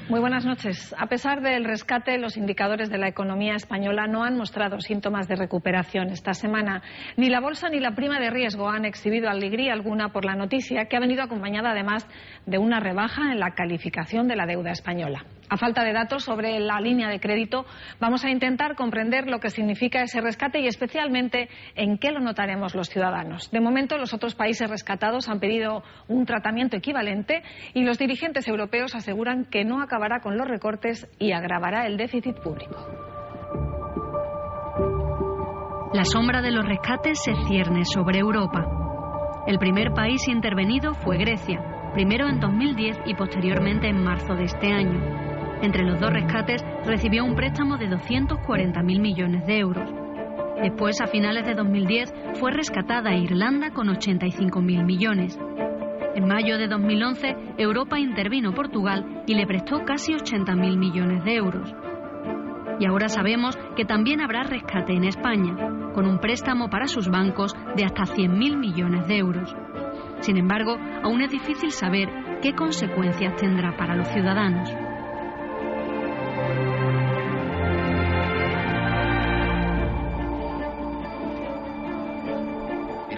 Muy buenas noches. A pesar del rescate, los indicadores de la economía española no han mostrado síntomas de recuperación esta semana. Ni la bolsa ni la prima de riesgo han exhibido alegría alguna por la noticia, que ha venido acompañada además de una rebaja en la calificación de la deuda española. A falta de datos sobre la línea de crédito, vamos a intentar comprender lo que significa ese rescate y especialmente en qué lo notaremos los ciudadanos. De momento, los otros países rescatados han pedido un tratamiento equivalente y los dirigentes europeos aseguran que no acabará con los recortes y agravará el déficit público. La sombra de los rescates se cierne sobre Europa. El primer país intervenido fue Grecia, primero en 2010 y posteriormente en marzo de este año. Entre los dos rescates recibió un préstamo de 240.000 millones de euros. Después, a finales de 2010, fue rescatada Irlanda con 85.000 millones. En mayo de 2011, Europa intervino Portugal y le prestó casi 80.000 millones de euros. Y ahora sabemos que también habrá rescate en España, con un préstamo para sus bancos de hasta 100.000 millones de euros. Sin embargo, aún es difícil saber qué consecuencias tendrá para los ciudadanos.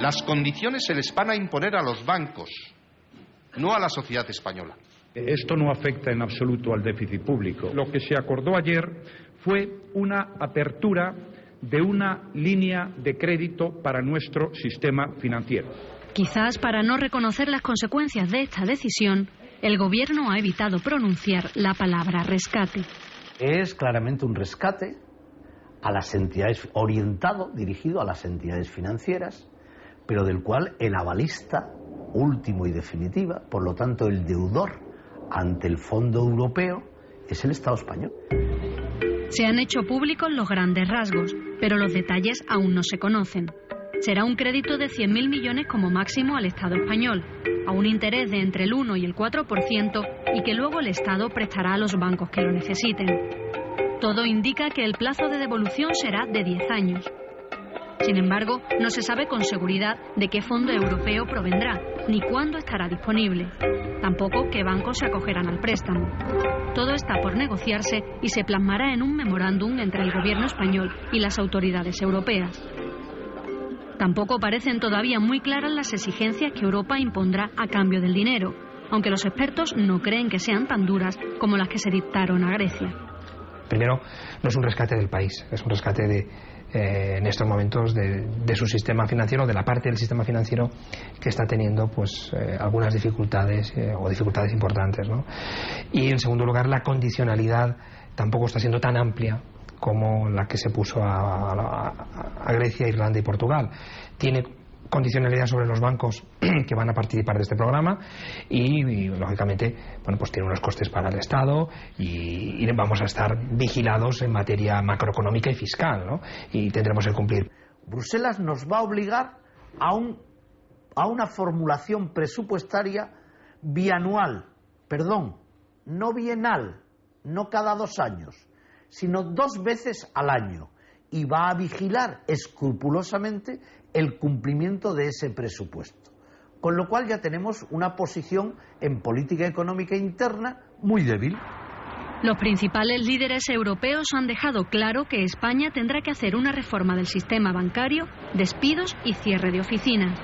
Las condiciones se les van a imponer a los bancos, no a la sociedad española. Esto no afecta en absoluto al déficit público. Lo que se acordó ayer fue una apertura de una línea de crédito para nuestro sistema financiero. Quizás para no reconocer las consecuencias de esta decisión, el Gobierno ha evitado pronunciar la palabra rescate. Es claramente un rescate a las entidades, orientado, dirigido a las entidades financieras, pero del cual el avalista último y definitiva, por lo tanto el deudor ante el Fondo Europeo, es el Estado español. Se han hecho públicos los grandes rasgos, pero los detalles aún no se conocen. Será un crédito de 100.000 millones como máximo al Estado español, a un interés de entre el 1 y el 4% y que luego el Estado prestará a los bancos que lo necesiten. Todo indica que el plazo de devolución será de 10 años. Sin embargo, no se sabe con seguridad de qué fondo europeo provendrá, ni cuándo estará disponible. Tampoco qué bancos se acogerán al préstamo. Todo está por negociarse y se plasmará en un memorándum entre el Gobierno español y las autoridades europeas. Tampoco parecen todavía muy claras las exigencias que Europa impondrá a cambio del dinero, aunque los expertos no creen que sean tan duras como las que se dictaron a Grecia. Primero, no es un rescate del país, es un rescate en estos momentos de su sistema financiero, de la parte del sistema financiero que está teniendo algunas dificultades o dificultades importantes, ¿no? Y en segundo lugar, la condicionalidad tampoco está siendo tan amplia como la que se puso a Grecia, Irlanda y Portugal. Tiene condicionalidad sobre los bancos que van a participar de este programa y lógicamente tiene unos costes para el Estado y vamos a estar vigilados en materia macroeconómica y fiscal, ¿no? Y tendremos que cumplir. Bruselas nos va a obligar a una formulación presupuestaria no bienal, no cada 2 años, sino 2 veces al año, y va a vigilar escrupulosamente el cumplimiento de ese presupuesto. Con lo cual ya tenemos una posición en política económica interna muy débil. Los principales líderes europeos han dejado claro que España tendrá que hacer una reforma del sistema bancario, despidos y cierre de oficinas.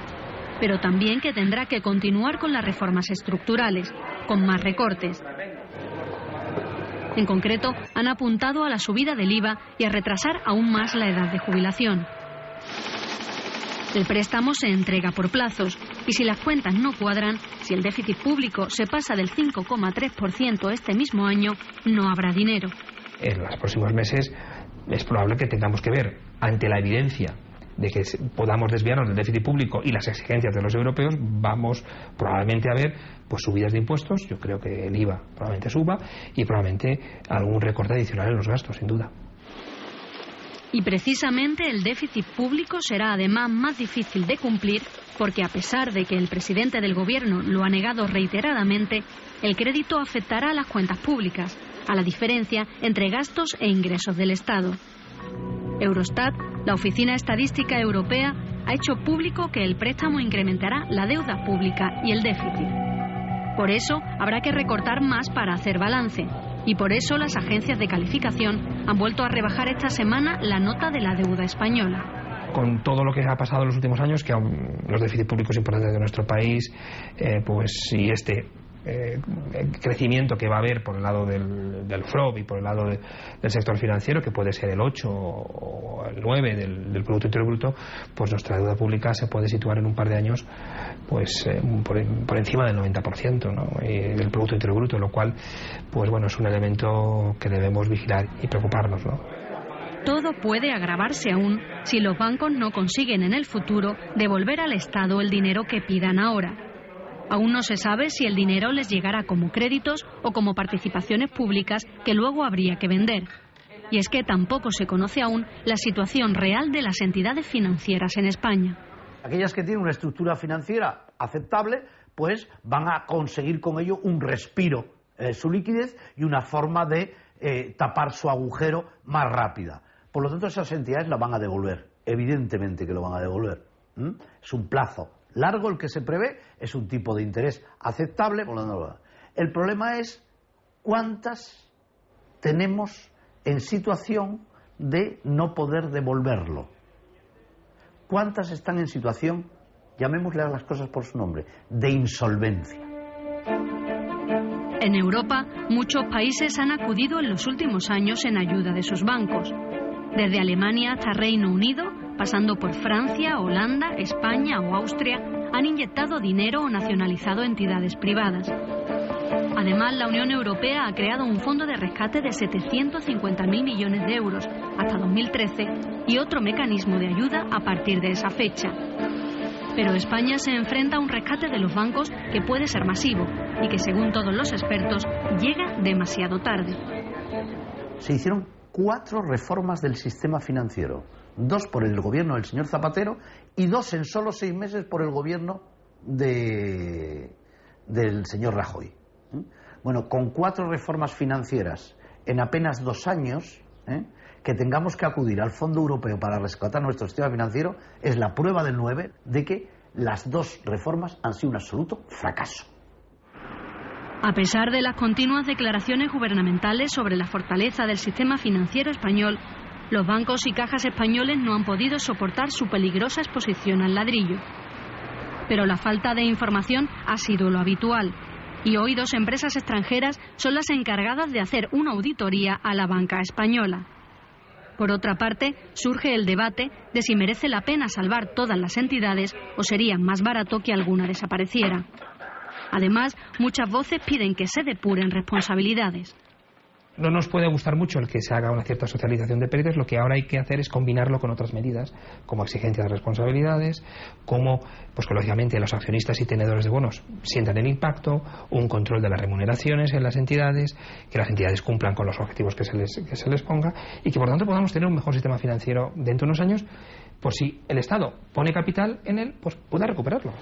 Pero también que tendrá que continuar con las reformas estructurales, con más recortes. En concreto, han apuntado a la subida del IVA y a retrasar aún más la edad de jubilación. El préstamo se entrega por plazos y si las cuentas no cuadran, si el déficit público se pasa del 5,3% este mismo año, no habrá dinero. En los próximos meses es probable que tengamos que ver, ante la evidencia de que podamos desviarnos del déficit público y las exigencias de los europeos, vamos probablemente a ver subidas de impuestos. Yo creo que el IVA probablemente suba y probablemente algún recorte adicional en los gastos, sin duda. Y precisamente el déficit público será además más difícil de cumplir porque a pesar de que el presidente del Gobierno lo ha negado reiteradamente, el crédito afectará a las cuentas públicas, a la diferencia entre gastos e ingresos del Estado. Eurostat, la Oficina Estadística Europea, ha hecho público que el préstamo incrementará la deuda pública y el déficit. Por eso habrá que recortar más para hacer balance. Y por eso las agencias de calificación han vuelto a rebajar esta semana la nota de la deuda española. Con todo lo que ha pasado en los últimos años, que los déficits públicos importantes de nuestro país, y crecimiento que va a haber por el lado del FROB y por el lado del sector financiero, que puede ser el 8 o el 9 del Producto Interior Bruto, pues nuestra deuda pública se puede situar en un par de años por encima del 90%, ¿no? Del Producto Interior Bruto, lo cual es un elemento que debemos vigilar y preocuparnos, ¿no? Todo puede agravarse aún si los bancos no consiguen en el futuro devolver al Estado el dinero que pidan ahora. Aún no se sabe si el dinero les llegará como créditos o como participaciones públicas que luego habría que vender. Y es que tampoco se conoce aún la situación real de las entidades financieras en España. Aquellas que tienen una estructura financiera aceptable, pues van a conseguir con ello un respiro en su liquidez y una forma de tapar su agujero más rápida. Por lo tanto, esas entidades la van a devolver. Evidentemente que lo van a devolver. Es un plazo largo el que se prevé, es un tipo de interés aceptable. El problema es cuántas tenemos en situación de no poder devolverlo. ¿Cuántas están en situación, llamémosle a las cosas por su nombre, de insolvencia? En Europa, muchos países han acudido en los últimos años en ayuda de sus bancos. Desde Alemania hasta Reino Unido, pasando por Francia, Holanda, España o Austria, han inyectado dinero o nacionalizado entidades privadas. Además, la Unión Europea ha creado un fondo de rescate de 750.000 millones de euros hasta 2013 y otro mecanismo de ayuda a partir de esa fecha. Pero España se enfrenta a un rescate de los bancos que puede ser masivo y que, según todos los expertos, llega demasiado tarde. Se hicieron 4 reformas del sistema financiero, 2 por el gobierno del señor Zapatero y 2 en solo 6 meses por el gobierno del señor Rajoy. Bueno, con 4 reformas financieras en apenas 2 años, que tengamos que acudir al Fondo Europeo para rescatar nuestro sistema financiero, es la prueba del 9 de que las 2 reformas han sido un absoluto fracaso. A pesar de las continuas declaraciones gubernamentales sobre la fortaleza del sistema financiero español, los bancos y cajas españoles no han podido soportar su peligrosa exposición al ladrillo. Pero la falta de información ha sido lo habitual, y hoy 2 empresas extranjeras son las encargadas de hacer una auditoría a la banca española. Por otra parte, surge el debate de si merece la pena salvar todas las entidades o sería más barato que alguna desapareciera. Además, muchas voces piden que se depuren responsabilidades. No nos puede gustar mucho el que se haga una cierta socialización de pérdidas. Lo que ahora hay que hacer es combinarlo con otras medidas, como exigencia de responsabilidades, como, que lógicamente los accionistas y tenedores de bonos sientan el impacto, un control de las remuneraciones en las entidades, que las entidades cumplan con los objetivos que se les ponga y que por tanto podamos tener un mejor sistema financiero dentro de unos años, por si el Estado pone capital en él, pues pueda recuperarlo.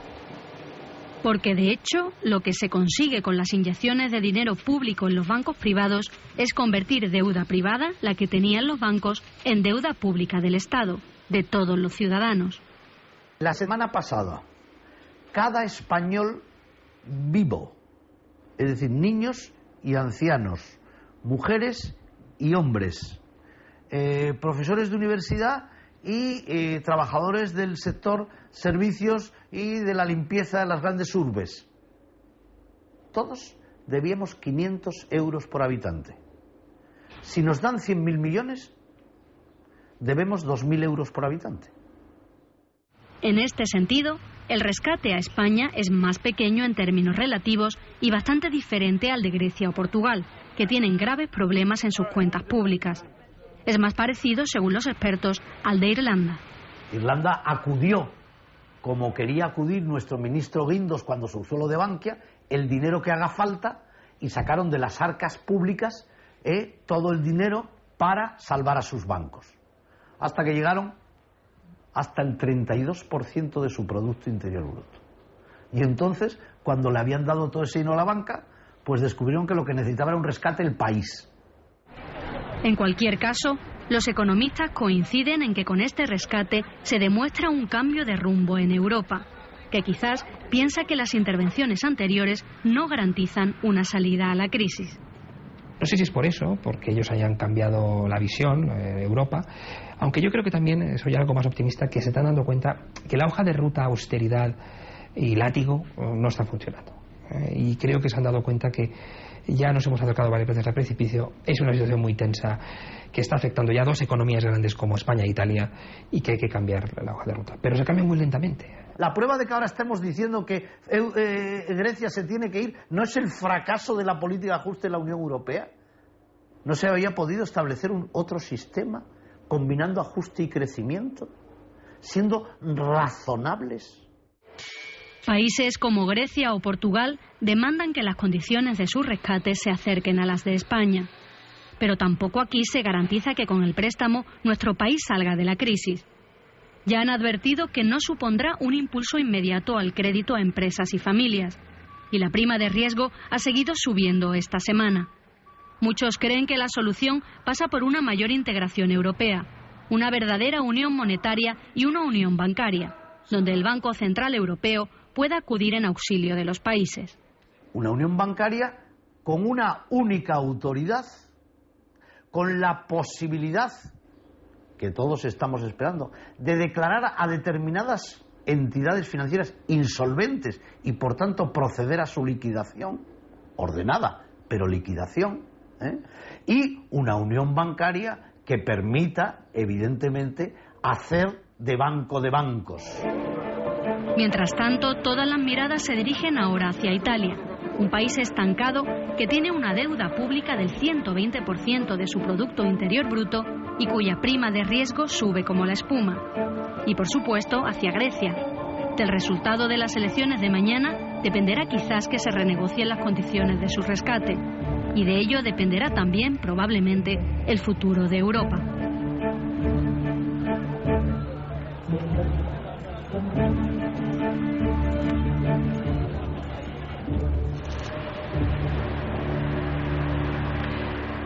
Porque, de hecho, lo que se consigue con las inyecciones de dinero público en los bancos privados es convertir deuda privada, la que tenían los bancos, en deuda pública del Estado, de todos los ciudadanos. La semana pasada, cada español vivo, es decir, niños y ancianos, mujeres y hombres, profesores de universidad y trabajadores del sector servicios y de la limpieza de las grandes urbes. Todos debíamos 500 euros por habitante. Si nos dan 100.000 millones, debemos 2.000 euros por habitante. En este sentido, el rescate a España es más pequeño en términos relativos y bastante diferente al de Grecia o Portugal, que tienen graves problemas en sus cuentas públicas. Es más parecido, según los expertos, al de Irlanda. Irlanda acudió, como quería acudir nuestro ministro Guindos cuando se usó lo de Bankia, el dinero que haga falta, y sacaron de las arcas públicas todo el dinero para salvar a sus bancos. Hasta que llegaron hasta el 32% de su Producto Interior Bruto. Y entonces, cuando le habían dado todo ese dinero a la banca, pues descubrieron que lo que necesitaba era un rescate del país. En cualquier caso, los economistas coinciden en que con este rescate se demuestra un cambio de rumbo en Europa, que quizás piensa que las intervenciones anteriores no garantizan una salida a la crisis. No sé si es por eso, porque ellos hayan cambiado la visión, Europa, aunque yo creo que también soy algo más optimista, que se están dando cuenta que la hoja de ruta austeridad y látigo no está funcionando. Y creo que se han dado cuenta que ya nos hemos acercado varias veces al precipicio. Es una situación muy tensa que está afectando ya a dos economías grandes como España e Italia, y que hay que cambiar la hoja de ruta. Pero se cambia muy lentamente. La prueba de que ahora estemos diciendo que Grecia se tiene que ir no es el fracaso de la política de ajuste de la Unión Europea. ¿No se había podido establecer otro sistema combinando ajuste y crecimiento, siendo razonables? Países como Grecia o Portugal demandan que las condiciones de su rescate se acerquen a las de España. Pero tampoco aquí se garantiza que con el préstamo nuestro país salga de la crisis. Ya han advertido que no supondrá un impulso inmediato al crédito a empresas y familias. Y la prima de riesgo ha seguido subiendo esta semana. Muchos creen que la solución pasa por una mayor integración europea, una verdadera unión monetaria y una unión bancaria, donde el Banco Central Europeo pueda acudir en auxilio de los países. Una unión bancaria con una única autoridad, con la posibilidad, que todos estamos esperando, de declarar a determinadas entidades financieras insolventes y por tanto proceder a su liquidación, ordenada, pero liquidación, y una unión bancaria que permita, evidentemente, hacer de banco de bancos. Mientras tanto, todas las miradas se dirigen ahora hacia Italia, un país estancado que tiene una deuda pública del 120% de su Producto Interior Bruto y cuya prima de riesgo sube como la espuma. Y por supuesto, hacia Grecia. Del resultado de las elecciones de mañana dependerá quizás que se renegocien las condiciones de su rescate. Y de ello dependerá también, probablemente, el futuro de Europa.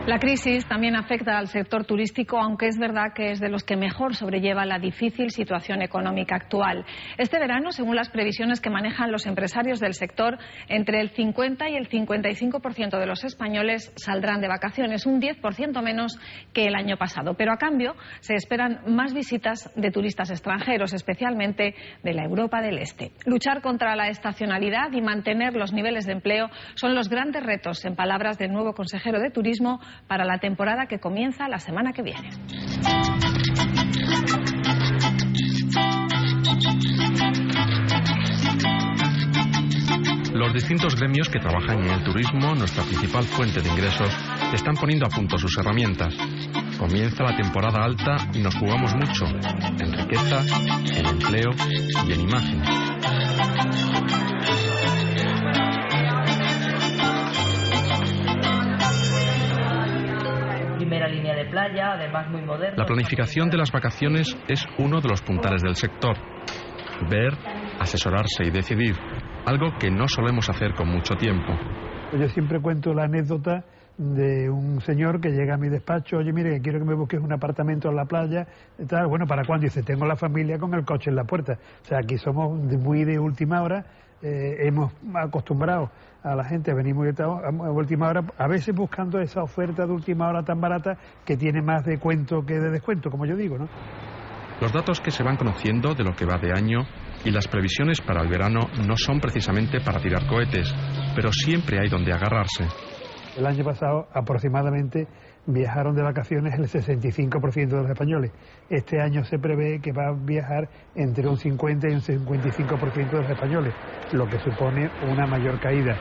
La crisis también afecta al sector turístico, aunque es verdad que es de los que mejor sobrelleva la difícil situación económica actual. Este verano, según las previsiones que manejan los empresarios del sector, entre el 50 y el 55% de los españoles saldrán de vacaciones, un 10% menos que el año pasado. Pero a cambio se esperan más visitas de turistas extranjeros, especialmente de la Europa del Este. Luchar contra la estacionalidad y mantener los niveles de empleo son los grandes retos, en palabras del nuevo consejero de Turismo, para la temporada que comienza la semana que viene. Los distintos gremios que trabajan en el turismo, nuestra principal fuente de ingresos, están poniendo a punto sus herramientas. Comienza la temporada alta y nos jugamos mucho, en riqueza, en empleo y en imagen. Primera línea de playa, además muy moderna. La planificación de las vacaciones es uno de los puntales del sector. Ver, asesorarse y decidir, algo que no solemos hacer con mucho tiempo. Yo siempre cuento la anécdota de un señor que llega a mi despacho: oye, mire, que quiero que me busques un apartamento en la playa, tal. Bueno, ¿para cuándo? Dice, tengo la familia con el coche en la puerta. O sea, aquí somos muy de última hora. Hemos acostumbrado a la gente a venir muy a última hora, a veces buscando esa oferta de última hora tan barata que tiene más de cuento que de descuento, como yo digo, ¿no? Los datos que se van conociendo de lo que va de año y las previsiones para el verano no son precisamente para tirar cohetes, pero siempre hay donde agarrarse. El año pasado aproximadamente viajaron de vacaciones el 65% de los españoles. Este año se prevé que va a viajar entre un 50 y un 55% de los españoles, lo que supone una mayor caída.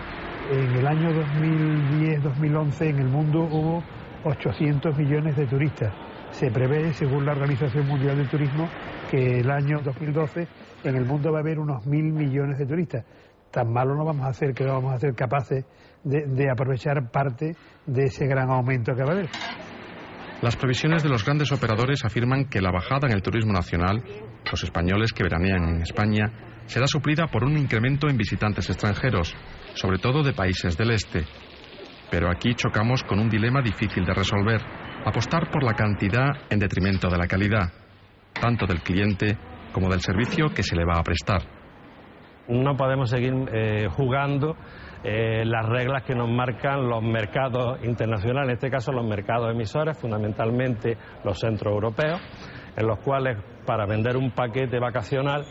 En el año 2010-2011 en el mundo hubo 800 millones de turistas. Se prevé, según la Organización Mundial del Turismo, que el año 2012 en el mundo va a haber unos 1.000 millones de turistas. Tan malo no vamos a hacer que no vamos a ser capaces de aprovechar parte de ese gran aumento que va a haber. Las previsiones de los grandes operadores afirman que la bajada en el turismo nacional, los españoles que veranean en España, será suplida por un incremento en visitantes extranjeros, sobre todo de países del este. Pero aquí chocamos con un dilema difícil de resolver: apostar por la cantidad en detrimento de la calidad, tanto del cliente como del servicio que se le va a prestar. No podemos seguir jugando las reglas que nos marcan los mercados internacionales, en este caso los mercados emisores, fundamentalmente los centros europeos, en los cuales para vender un paquete vacacional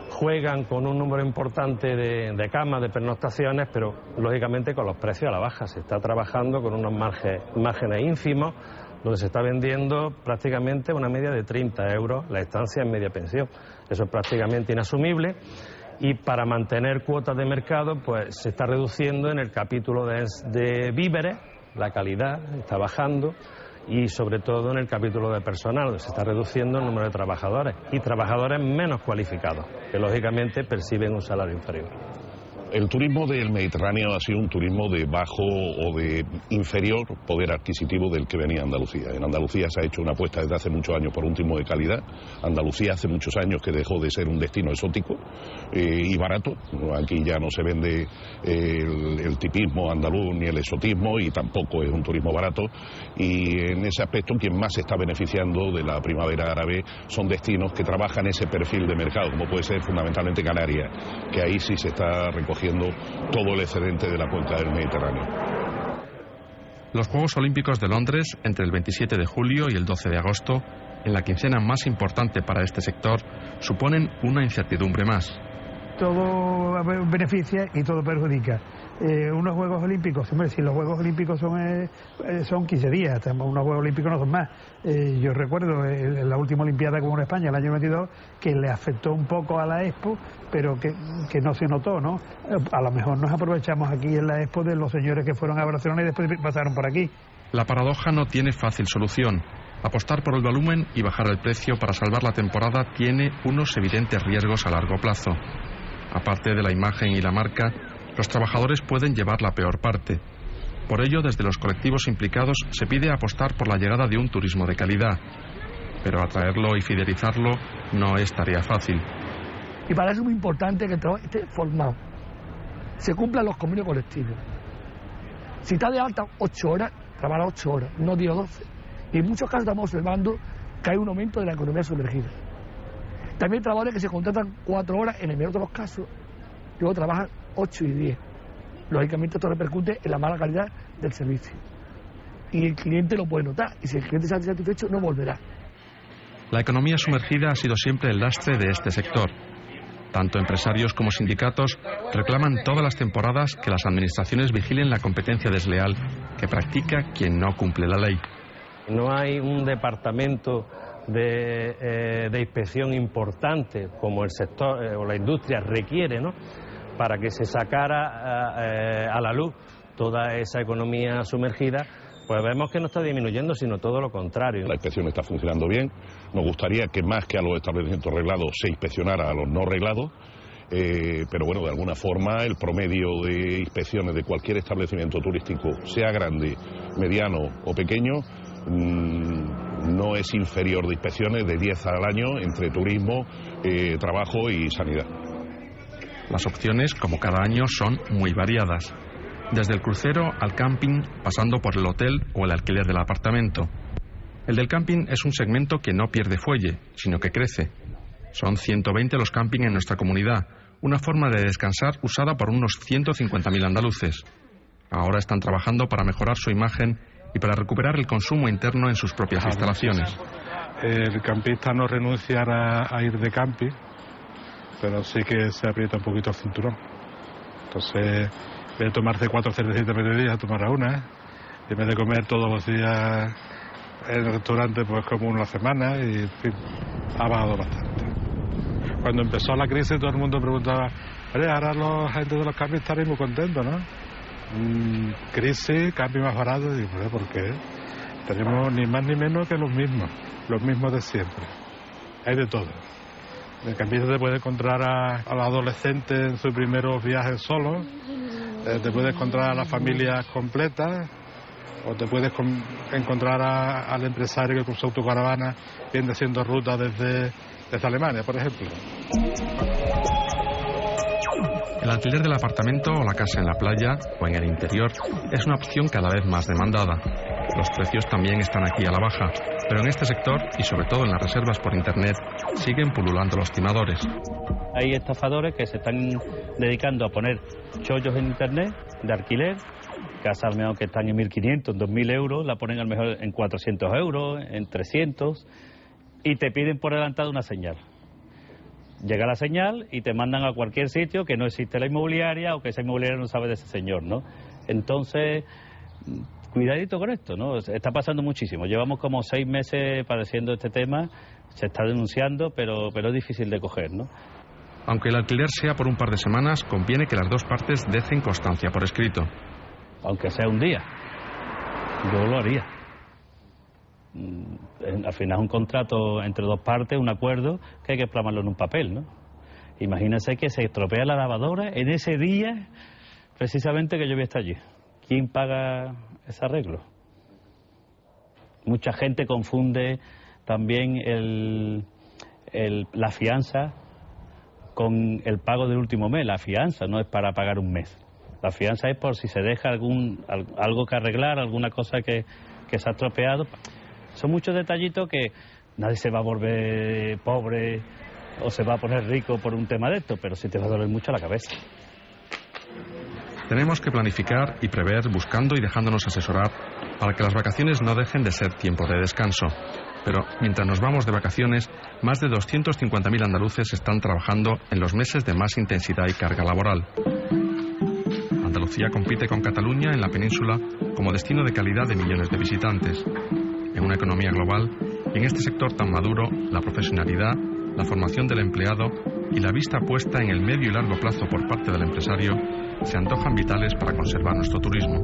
juegan con un número importante de camas, de pernoctaciones, pero lógicamente con los precios a la baja. Se está trabajando con unos márgenes ínfimos, donde se está vendiendo prácticamente una media de 30 euros la estancia en media pensión. Eso es prácticamente inasumible. Y para mantener cuotas de mercado, pues se está reduciendo en el capítulo de víveres, la calidad está bajando, y sobre todo en el capítulo de personal, se está reduciendo el número de trabajadores y trabajadores menos cualificados, que lógicamente perciben un salario inferior. El turismo del Mediterráneo ha sido un turismo de bajo o de inferior poder adquisitivo del que venía Andalucía. En Andalucía se ha hecho una apuesta desde hace muchos años por un turismo de calidad. Andalucía hace muchos años que dejó de ser un destino exótico y barato. Aquí ya no se vende el tipismo andaluz ni el exotismo, y tampoco es un turismo barato. Y en ese aspecto quien más se está beneficiando de la primavera árabe son destinos que trabajan ese perfil de mercado, como puede ser fundamentalmente Canarias, que ahí sí se está recogiendo todo el excedente de la cuenca del Mediterráneo. Los Juegos Olímpicos de Londres, entre el 27 de julio y el 12 de agosto, en la quincena más importante para este sector, suponen una incertidumbre más. Todo beneficia y todo perjudica. Unos Juegos Olímpicos, hombre, si los Juegos Olímpicos son 15 días, unos Juegos Olímpicos no son más. Yo recuerdo en la última Olimpiada que hubo en España, el año 22, que le afectó un poco a la Expo, pero que no se notó, ¿no? A lo mejor nos aprovechamos aquí en la Expo de los señores que fueron a Barcelona y después pasaron por aquí. La paradoja no tiene fácil solución. Apostar por el volumen y bajar el precio para salvar la temporada tiene unos evidentes riesgos a largo plazo. Aparte de la imagen y la marca, los trabajadores pueden llevar la peor parte. Por ello, desde los colectivos implicados se pide apostar por la llegada de un turismo de calidad. Pero atraerlo y fidelizarlo no es tarea fácil. Y para eso es muy importante que el trabajo esté formado. Se cumplan los convenios colectivos. Si está de alta 8 horas, trabaja 8 horas, no 10 o 12. Y en muchos casos estamos observando que hay un aumento de la economía sumergida. También hay trabajadores que se contratan 4 horas en el mejor de los casos, y luego trabajan 8 y 10. Lógicamente esto repercute en la mala calidad del servicio. Y el cliente lo puede notar, y si el cliente está satisfecho no volverá. La economía sumergida ha sido siempre el lastre de este sector. Tanto empresarios como sindicatos reclaman todas las temporadas que las administraciones vigilen la competencia desleal que practica quien no cumple la ley. No hay un departamento de inspección importante como el sector o la industria requiere, ¿no?, para que se sacara a la luz toda esa economía sumergida. Pues vemos que no está disminuyendo, sino todo lo contrario. La inspección está funcionando bien. Nos gustaría que más que a los establecimientos reglados se inspeccionara a los no reglados, pero bueno, de alguna forma el promedio de inspecciones de cualquier establecimiento turístico, sea grande, mediano o pequeño, no es inferior de inspecciones de 10 al año entre turismo, trabajo y sanidad. Las opciones, como cada año, son muy variadas. Desde el crucero al camping, pasando por el hotel o el alquiler del apartamento. El del camping es un segmento que no pierde fuelle, sino que crece. Son 120 los camping en nuestra comunidad, una forma de descansar usada por unos 150.000 andaluces. Ahora están trabajando para mejorar su imagen y para recuperar el consumo interno en sus propias instalaciones. El campista no renunciará a ir de camping, pero sí que se aprieta un poquito el cinturón. Entonces, en vez de tomarse 4 cervecitas por día, tomará una. Y en vez de comer todos los días en el restaurante, pues como una a la semana, y en fin, ha bajado bastante. Cuando empezó la crisis, todo el mundo preguntaba, oye, ahora la gente de los cambios estaréis muy contentos, ¿no? Crisis, cambio más barato, y digo, ¿por qué? Tenemos ni más ni menos que los mismos de siempre. Hay de todo. El campista te puede encontrar al adolescente en sus primeros viajes solos, te puedes encontrar a las familias completas, o te puedes encontrar al empresario que con su autocaravana viene haciendo ruta desde Alemania, por ejemplo. El alquiler del apartamento o la casa en la playa o en el interior es una opción cada vez más demandada. Los precios también están aquí a la baja, pero en este sector, y sobre todo en las reservas por Internet, siguen pululando los timadores. Hay estafadores que se están dedicando a poner chollos en Internet de alquiler, casas mejor que están en 1.500, en 2.000 euros, la ponen a lo mejor en 400 euros, en 300, y te piden por adelantado una señal. Llega la señal y te mandan a cualquier sitio que no existe la inmobiliaria o que esa inmobiliaria no sabe de ese señor, ¿no? Entonces, cuidadito con esto, ¿no? Está pasando muchísimo. Llevamos como 6 meses padeciendo este tema, se está denunciando, pero es difícil de coger, ¿no? Aunque el alquiler sea por un par de semanas, conviene que las dos partes dejen constancia por escrito. Aunque sea un día, yo lo haría. Al final es un contrato entre dos partes, un acuerdo que hay que plasmarlo en un papel, ¿no? Imagínense que se estropea la lavadora en ese día precisamente que yo voy a estar allí. ¿Quién paga ese arreglo? Mucha gente confunde también la fianza con el pago del último mes. La fianza no es para pagar un mes. La fianza es por si se deja algo que arreglar, alguna cosa que se ha estropeado. Son muchos detallitos que nadie se va a volver pobre o se va a poner rico por un tema de esto, pero sí te va a doler mucho la cabeza. Tenemos que planificar y prever buscando y dejándonos asesorar para que las vacaciones no dejen de ser tiempo de descanso. Pero mientras nos vamos de vacaciones, más de 250.000 andaluces están trabajando en los meses de más intensidad y carga laboral. Andalucía compite con Cataluña en la península como destino de calidad de millones de visitantes. En una economía global y en este sector tan maduro, la profesionalidad, la formación del empleado y la vista puesta en el medio y largo plazo por parte del empresario se antojan vitales para conservar nuestro turismo.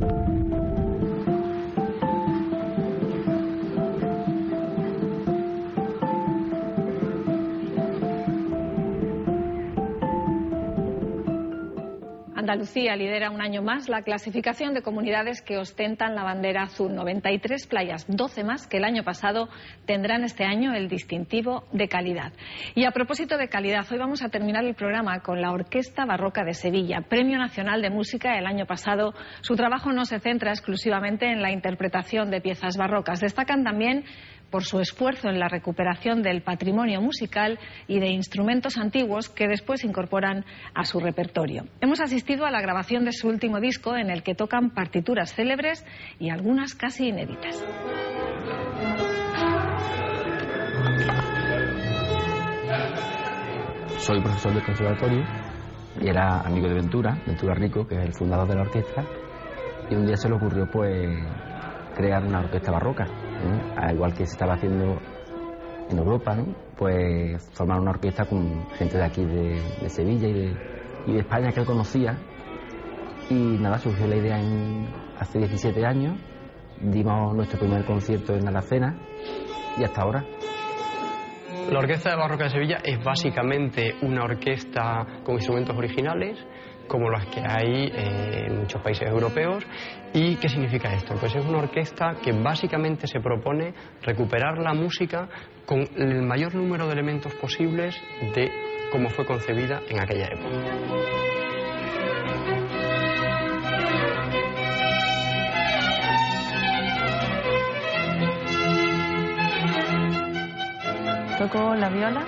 Andalucía lidera un año más la clasificación de comunidades que ostentan la bandera azul. 93 playas, 12 más que el año pasado, tendrán este año el distintivo de calidad. Y a propósito de calidad, hoy vamos a terminar el programa con la Orquesta Barroca de Sevilla, Premio Nacional de Música el año pasado. Su trabajo no se centra exclusivamente en la interpretación de piezas barrocas. Destacan también por su esfuerzo en la recuperación del patrimonio musical y de instrumentos antiguos que después incorporan a su repertorio. Hemos asistido a la grabación de su último disco, en el que tocan partituras célebres y algunas casi inéditas. Soy profesor del conservatorio y era amigo de Ventura Rico, que es el fundador de la orquesta, y un día se le ocurrió crear una orquesta barroca, al igual que se estaba haciendo en Europa, ¿no? Pues formar una orquesta con gente de aquí de Sevilla y de España que él conocía. Y nada, surgió la idea hace 17 años, dimos nuestro primer concierto en Alacena y hasta ahora. La Orquesta Barroca de Sevilla es básicamente una orquesta con instrumentos originales, como las que hay en muchos países europeos. ¿Y qué significa esto? Pues es una orquesta que básicamente se propone recuperar la música con el mayor número de elementos posibles de cómo fue concebida en aquella época. Toco la viola.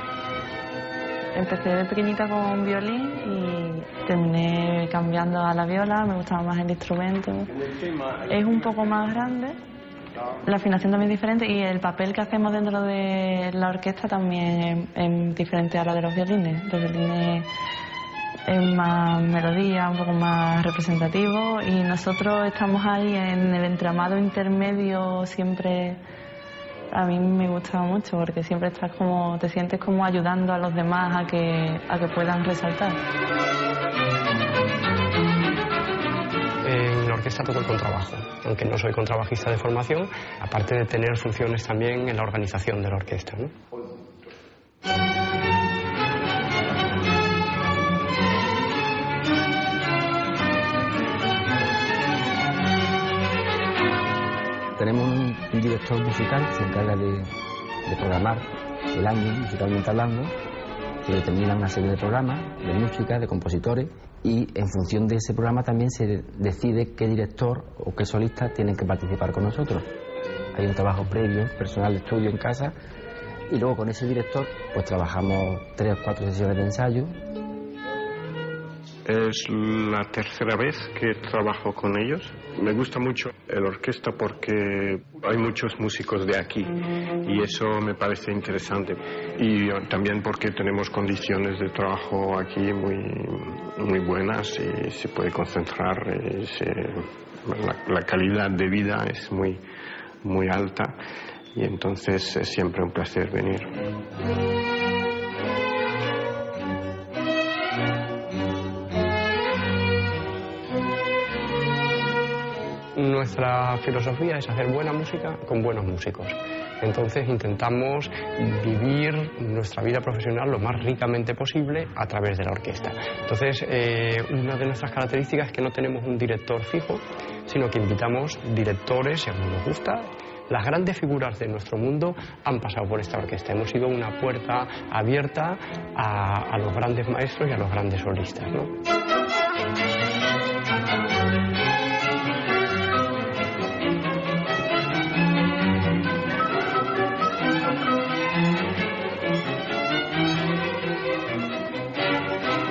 Empecé de pequeñita con violín y terminé cambiando a la viola, me gustaba más el instrumento. Es un poco más grande, la afinación también es diferente y el papel que hacemos dentro de la orquesta también es diferente a la de los violines. Los violines es más melodía, un poco más representativo, y nosotros estamos ahí en el entramado intermedio siempre. A mí me gusta mucho porque siempre estás te sientes como ayudando a los demás a que puedan resaltar. En la orquesta toco el contrabajo, aunque no soy contrabajista de formación, aparte de tener funciones también en la organización de la orquesta, ¿no? Tenemos un director musical que se encarga de programar el año, musicalmente hablando, que determina una serie de programas de música, de compositores, y en función de ese programa también se decide qué director o qué solista tienen que participar con nosotros. hay un trabajo previo, personal de estudio en casa, y luego con ese director pues trabajamos 3 o 4 sesiones de ensayo. Es la tercera vez que trabajo con ellos. Me gusta mucho el orquesta porque hay muchos músicos de aquí y eso me parece interesante. Y también porque tenemos condiciones de trabajo aquí muy buenas y se puede concentrar. La calidad de vida es muy alta y entonces es siempre un placer venir. Nuestra filosofía es hacer buena música con buenos músicos. Entonces intentamos vivir nuestra vida profesional lo más ricamente posible a través de la orquesta. Entonces, una de nuestras características es que no tenemos un director fijo, sino que invitamos directores, si a mí nos gusta. Las grandes figuras de nuestro mundo han pasado por esta orquesta. Hemos sido una puerta abierta a los grandes maestros y a los grandes solistas, ¿no?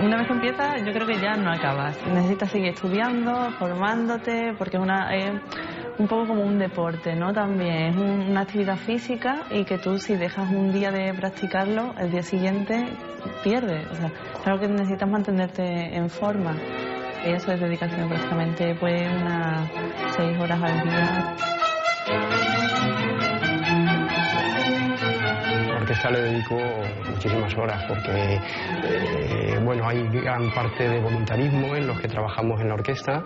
Una vez que empiezas, yo creo que ya no acabas. Necesitas seguir estudiando, formándote, porque es un poco como un deporte, ¿no? También es una actividad física y que tú, si dejas un día de practicarlo, el día siguiente pierdes. O sea, es algo que necesitas mantenerte en forma. Y eso es dedicación prácticamente, pues, unas 6 horas al día. Orquesta le dedico muchísimas horas porque hay gran parte de voluntarismo en los que trabajamos en la orquesta,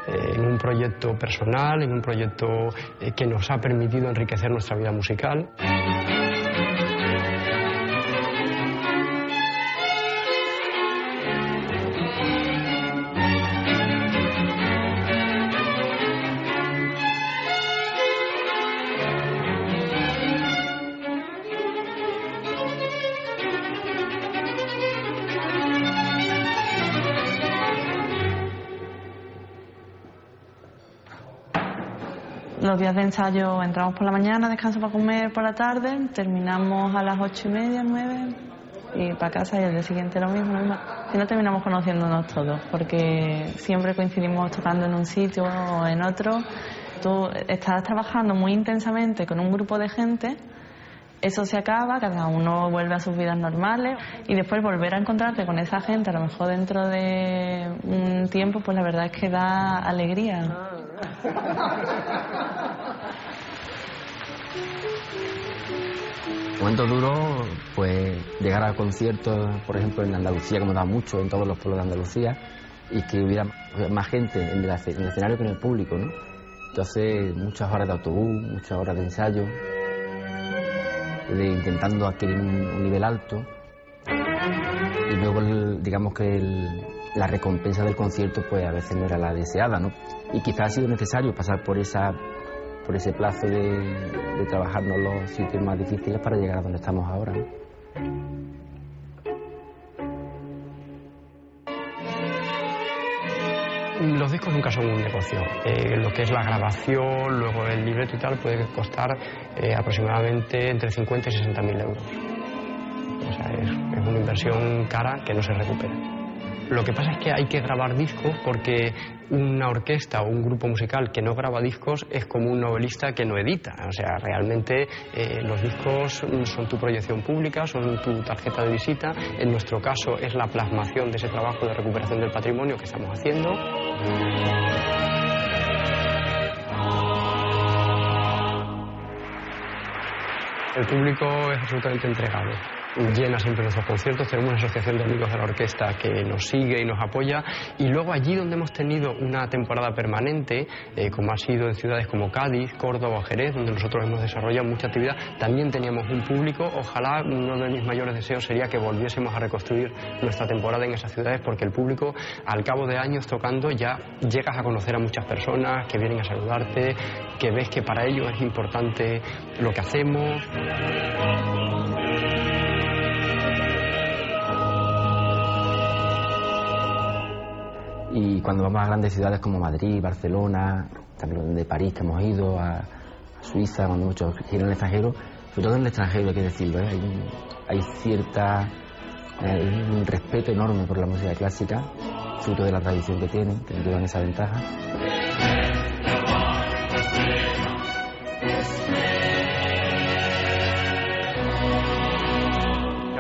en un proyecto personal, en un proyecto que nos ha permitido enriquecer nuestra vida musical. Los días de ensayo entramos por la mañana, descanso para comer por la tarde, terminamos a las 8:30, 9 y para casa y al día siguiente lo mismo. Si no, terminamos conociéndonos todos porque siempre coincidimos tocando en un sitio o en otro. Tú estás trabajando muy intensamente con un grupo de gente, eso se acaba, cada uno vuelve a sus vidas normales y después volver a encontrarte con esa gente, a lo mejor dentro de un tiempo, pues la verdad es que da alegría. Momento duro, pues llegar a conciertos, por ejemplo en Andalucía, como da mucho en todos los pueblos de Andalucía, y que hubiera más gente en el escenario que en el público, ¿no? Entonces, muchas horas de autobús, muchas horas de ensayo, intentando adquirir un nivel alto, y luego digamos que la recompensa del concierto pues a veces no era la deseada, ¿no? Y quizás ha sido necesario pasar por ese plazo de trabajarnos los sitios más difíciles para llegar a donde estamos ahora, ¿no? Los discos nunca son un negocio. Lo que es la grabación, luego el libreto y tal, puede costar aproximadamente entre 50 y 60.000 euros. O sea, es una inversión cara que no se recupera. Lo que pasa es que hay que grabar discos porque una orquesta o un grupo musical que no graba discos es como un novelista que no edita. O sea, realmente los discos son tu proyección pública, son tu tarjeta de visita. En nuestro caso es la plasmación de ese trabajo de recuperación del patrimonio que estamos haciendo. El público es absolutamente entregado. Llena siempre nuestros conciertos, tenemos una asociación de amigos de la orquesta que nos sigue y nos apoya, y luego allí donde hemos tenido una temporada permanente, como ha sido en ciudades como Cádiz, Córdoba o Jerez, donde nosotros hemos desarrollado mucha actividad, también teníamos un público. Ojalá, uno de mis mayores deseos sería que volviésemos a reconstruir nuestra temporada en esas ciudades, porque el público, al cabo de años tocando, ya llegas a conocer a muchas personas que vienen a saludarte, que ves que para ellos es importante lo que hacemos. Y cuando vamos a grandes ciudades como Madrid, Barcelona, también de París, que hemos ido a Suiza, cuando muchos gira en el extranjero, sobre todo en el extranjero, hay que decirlo, hay un respeto enorme por la música clásica, fruto de la tradición que tienen, que llevan esa ventaja.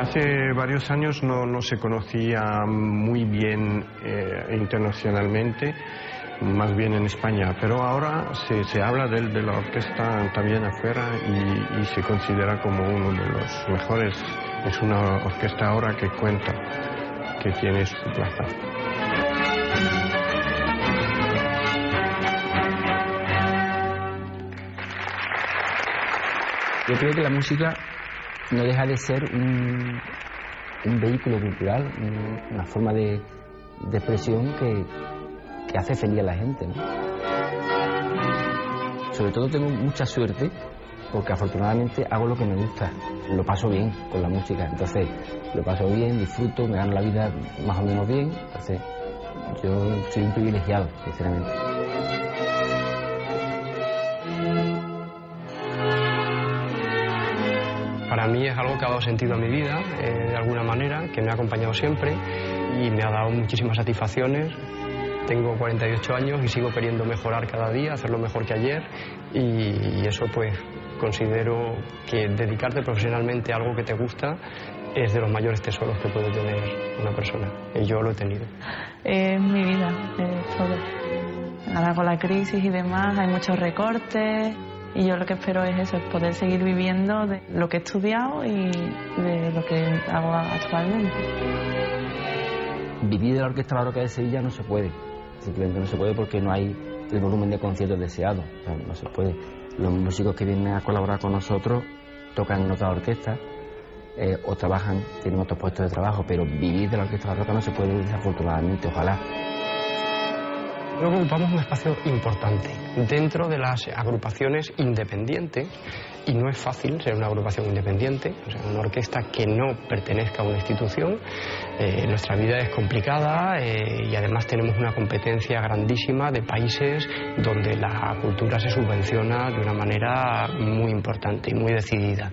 Hace varios años no se conocía muy bien internacionalmente, más bien en España, pero ahora se habla de la orquesta también afuera y se considera como uno de los mejores. Es una orquesta ahora que cuenta, que tiene su plaza. Yo creo que la música no deja de ser un vehículo cultural, una forma de expresión que hace feliz a la gente, ¿no? Sobre todo tengo mucha suerte porque afortunadamente hago lo que me gusta, lo paso bien con la música, entonces lo paso bien, disfruto, me gano la vida más o menos bien, entonces yo soy un privilegiado, sinceramente. Para mí es algo que ha dado sentido a mi vida, de alguna manera, que me ha acompañado siempre y me ha dado muchísimas satisfacciones. Tengo 48 años y sigo queriendo mejorar cada día, hacerlo mejor que ayer y eso pues considero que dedicarte profesionalmente a algo que te gusta es de los mayores tesoros que puede tener una persona y yo lo he tenido. Es mi vida, es todo. Ahora con la crisis y demás hay muchos recortes y yo lo que espero es eso, es poder seguir viviendo de lo que he estudiado y de lo que hago actualmente. Vivir de la Orquesta Barroca de Sevilla no se puede. Simplemente no se puede porque no hay el volumen de conciertos deseado. O sea, no se puede. Los músicos que vienen a colaborar con nosotros tocan en otras orquestas o trabajan, tienen otros puestos de trabajo, pero vivir de la Orquesta Barroca no se puede, desafortunadamente, ojalá. Luego ocupamos un espacio importante dentro de las agrupaciones independientes y no es fácil ser una agrupación independiente, o sea, una orquesta que no pertenezca a una institución. Nuestra vida es complicada y además tenemos una competencia grandísima de países donde la cultura se subvenciona de una manera muy importante y muy decidida.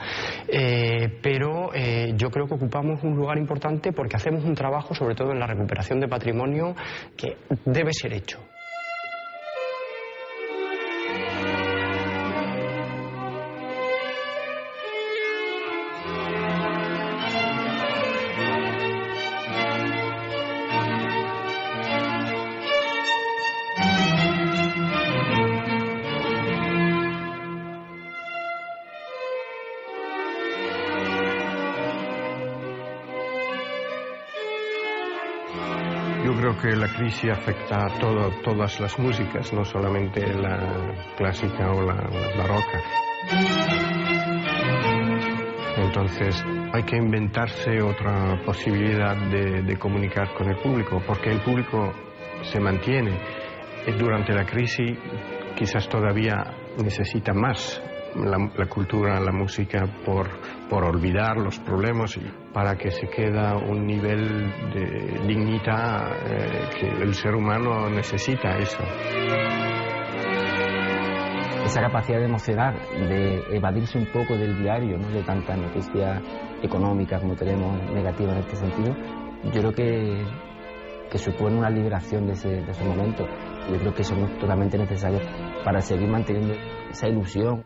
Pero yo creo que ocupamos un lugar importante porque hacemos un trabajo, sobre todo en la recuperación de patrimonio, que debe ser hecho. Yo creo que la crisis afecta a todas las músicas, no solamente la clásica o la barroca. Entonces hay que inventarse otra posibilidad de comunicar con el público, porque el público se mantiene. Durante la crisis quizás todavía necesita más la cultura, la música, por olvidar los problemas y para que se quede un nivel de dignidad que el ser humano necesita eso. Esa capacidad de emocionar, de evadirse un poco del diario, ¿no?, de tantas noticias económicas como tenemos, negativas en este sentido, yo creo que supone una liberación de esos momentos. Yo creo que son totalmente necesarios para seguir manteniendo esa ilusión.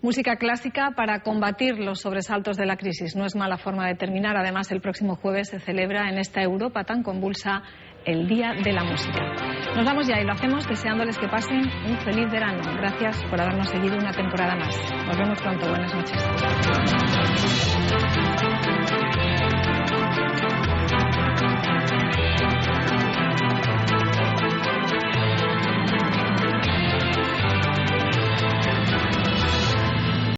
Música clásica para combatir los sobresaltos de la crisis. No es mala forma de terminar. Además, el próximo jueves se celebra en esta Europa tan convulsa el Día de la Música. Nos vamos ya y lo hacemos deseándoles que pasen un feliz verano. Gracias por habernos seguido una temporada más. Nos vemos pronto. Buenas noches.